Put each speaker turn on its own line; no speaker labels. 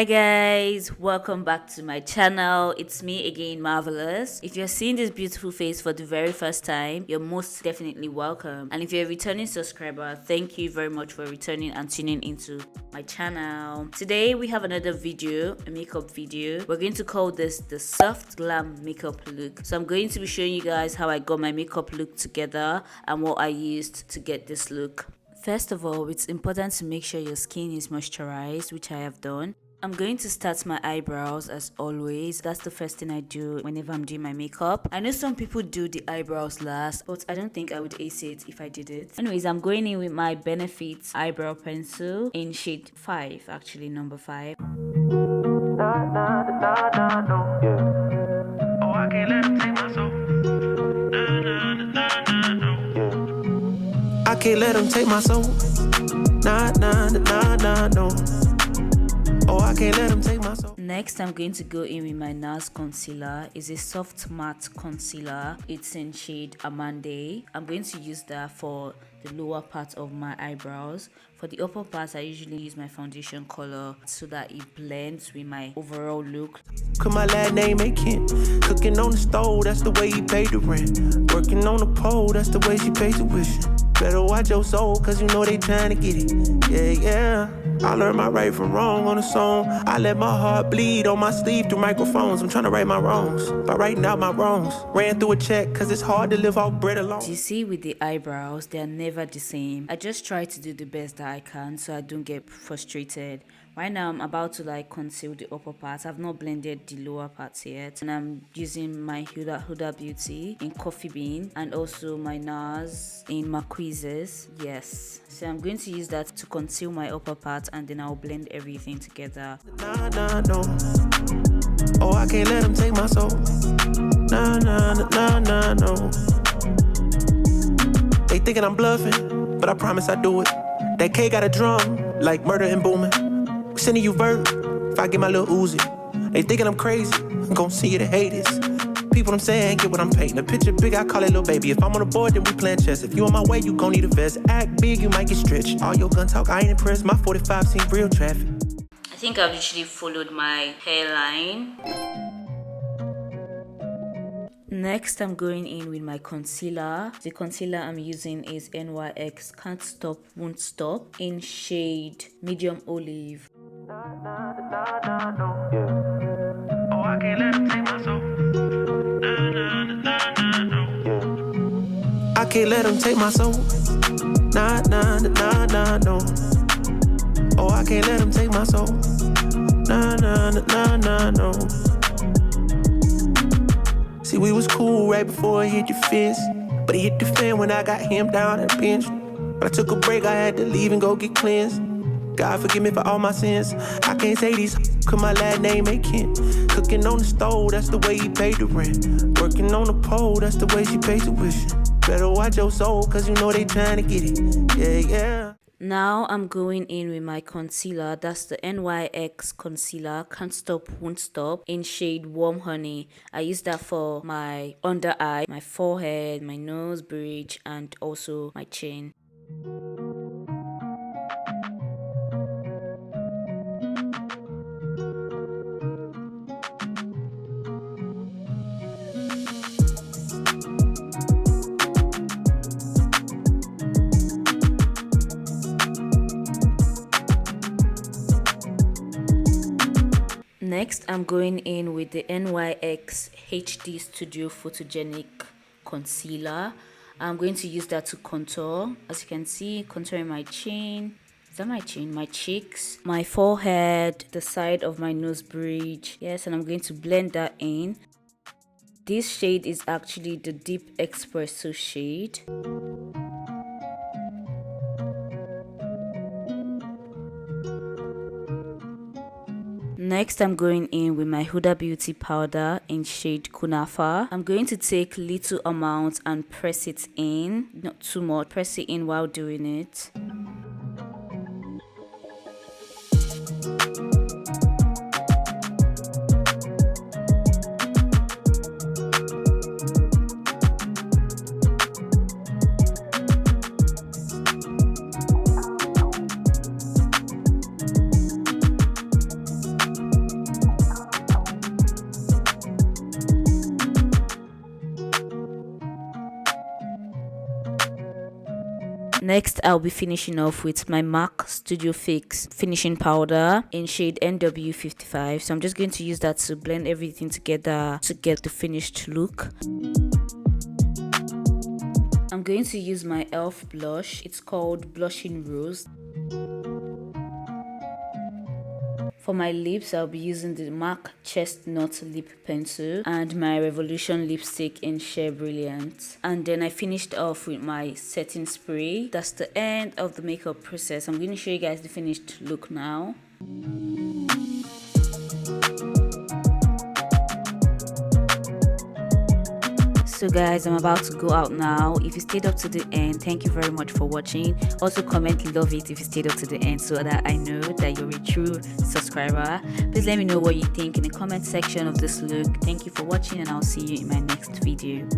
Hi guys, welcome back to my channel. It's me again, Marvelous. If you're seeing this beautiful face for the very first time, you're most definitely welcome. And if you're a returning subscriber, thank you very much for returning and tuning into my channel. Today we have another video, a makeup video. We're going to call this the soft glam makeup look. So I'm going to be showing you guys how I got my makeup look together and what I used to get this look. First of all, it's important to make sure your skin is moisturized, which I have done. I'm going to start my eyebrows as always. That's the first thing I do whenever I'm doing my makeup. I know some people do the eyebrows last, but I don't think I would ace it if I did it. Anyways, I'm going in with my Benefit eyebrow pencil in shade 5, actually number 5.
I can't let them take my soul. Nah, nah, nah, nah, no. Oh, I can't let them take my soul.
Next, I'm going to go in with my NARS concealer. It's a soft matte concealer. It's in shade Amande. I'm going to use that for the lower part of my eyebrows. For the upper part, I usually use my foundation color so that it blends with my overall look.
Cause my last name ain't Kent. Cooking on the stove, that's the way he paid the rent. Working on the pole, that's the way she pays tuition. Better watch your soul, cause you know they trying to get it. Yeah, yeah. I learned my right from wrong on a song. I let my heart bleed on my sleeve through microphones. I'm trying to right my wrongs by writing out my wrongs. Ran through a check, cause it's hard to live off bread alone.
You see, with the eyebrows, they are never the same. I just try to do the best that I can so I don't get frustrated. Right now, I'm about to conceal the upper part. I've not blended the lower parts yet. And I'm using my Huda Beauty in Coffee Bean and also my NARS in Marquise's. Yes. So I'm going to use that to conceal my upper part and then I'll blend everything together.
Nah, nah, no. Oh, I can't let them take my soul. Nah, nah, nah, nah, no. They thinking I'm bluffing, but I promise I do it. That K got a drum, like murder and booming. Sending you vert, if I get my little Uzi. They thinking I'm crazy, I'm gon' see you to hate this. People I'm saying, get what I'm painting. A picture big, I call it little baby. If I'm on the board, then we playing chess. If you on my way, you gon' need a vest. Act big, you might get stretched. All your gun talk, I ain't impressed. My 45 seen real traffic.
I think I've literally followed my hairline. Next, I'm going in with my concealer. The concealer I'm using is NYX Can't Stop, Won't Stop in shade Medium Olive.
Oh, I can't let them take my soul. I can't let them take my soul. Nah, nah, nah, nah, no. Oh, I can't let them take my soul. Nah, nah, nah, nah, no. See, we was cool right before it hit your fist, but it hit the fan when I got him down and pinched. But I took a break, I had to leave and go get cleansed. God forgive me for all my sins. I can't say these cause my last name ain't Kent. Cooking on the stove, that's the way he paid the rent. Working on the pole, that's the way she pays tuition. Better watch your soul, cause you know they trying to get it. Yeah, yeah.
Now I'm going in with my concealer. That's the NYX concealer, Can't Stop, Won't Stop in shade Warm Honey. I use that for my under eye, my forehead, my nose bridge, and also my chin. Next, I'm going in with the NYX HD Studio Photogenic Concealer. I'm going to use that to contour. As you can see, contouring my chin. Is that my chin? My cheeks, my forehead, the side of my nose bridge. Yes, and I'm going to blend that in. This shade is actually the Deep Espresso shade. Next, I'm going in with my Huda Beauty powder in shade Kunafa. I'm going to take little amounts and press it in, not too much. Press it in while doing it. Next, I'll be finishing off with my MAC Studio Fix finishing powder in shade NW55. So I'm just going to use that to blend everything together to get the finished look. I'm going to use my e.l.f. blush. It's called Blushing Rose. For my lips, I'll be using the MAC Chestnut Lip Pencil and my Revolution lipstick in Sheer Brilliant. And then I finished off with my setting spray. That's the end of the makeup process. I'm going to show you guys the finished look now. So guys, I'm about to go out now. If you stayed up to the end, thank you very much for watching. Also comment love it if you stayed up to the end so that I know that you're a true subscriber. Please let me know what you think in the comment section of this look. Thank you for watching, and I'll see you in my next video.